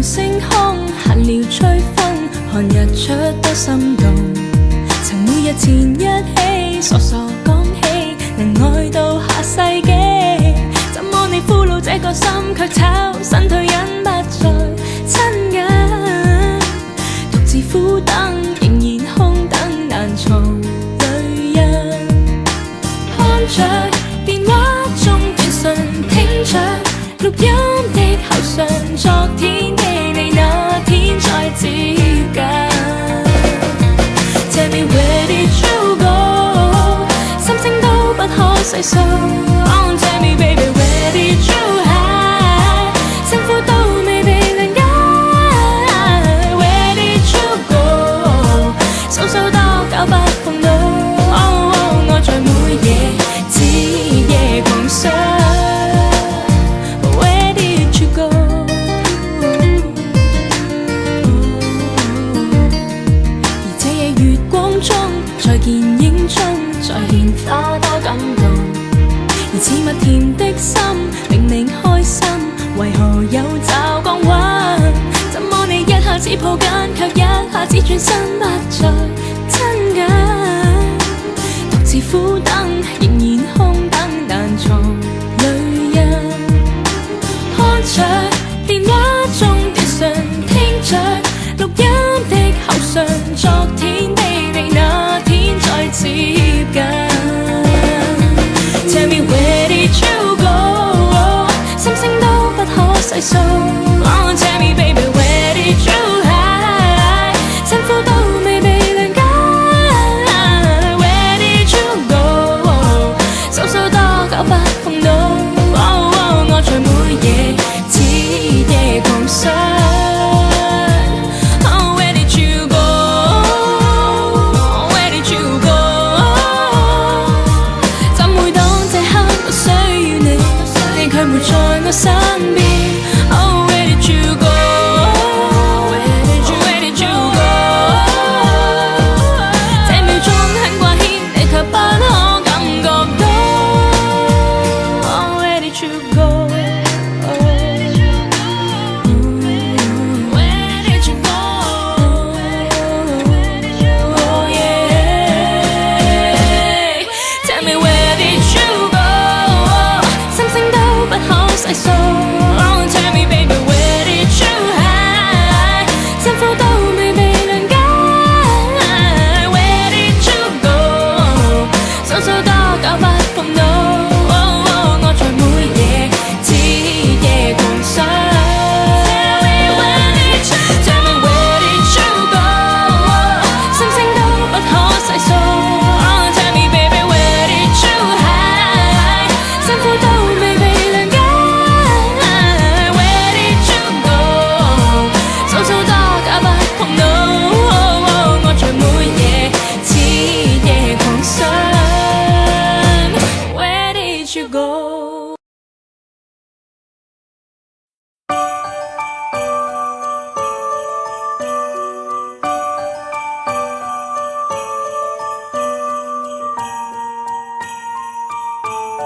星空閒聊吹風，看日出多心動。曾每日前一起傻傻講起，能愛到下世紀。怎麼你俘虜這個心，卻炒身退隱不再親近？獨自苦等，仍然空等，難藏淚印。看着電話中短信，聽着錄音的口訊，昨天的你那天再接近。Tell me where did you go？ 心聲都不可細數。Oh, tell me baby where did you hide？ 辛苦都未被諒解。Where did you go？ 數數多久不碰到。Oh, oh， 愛在每夜徹夜狂想。在見影中，在獻花多感動，而似蜜甜的心，明明開心，為何有驟降溫？怎麼你一下子抱緊，卻一下子轉身不再親近？獨自苦等，仍然空等，難藏淚印。看着電話中短信，聽着錄音的口訊，昨天的你那天再接近。Tell me where did you go？ 心聲都不可細數。Oh, tell me baby where did you hide？ 辛苦都未被諒解。Where did you go？ 數數多久不碰到。Oh, oh， 我在每夜徹夜狂想。在我身邊 ，Oh where did you go？ Where did you go？ 這秒鐘很掛牽，你卻不可感覺到。Oh where did you go？ Where did you go？ Oh yeah。Tell me where did you go？ 心聲都不可細數。Oh, tell me baby where did you hide？ 辛苦都未被諒解。Where did you go？ 數數多久不碰到。Oh, oh， 我在每夜徹夜狂想。Tell me where did you go？ 心聲都不可細數。Oh, tell me baby where did you hide？ 辛苦都未被諒解。我在每夜徹夜狂想。Where did you go？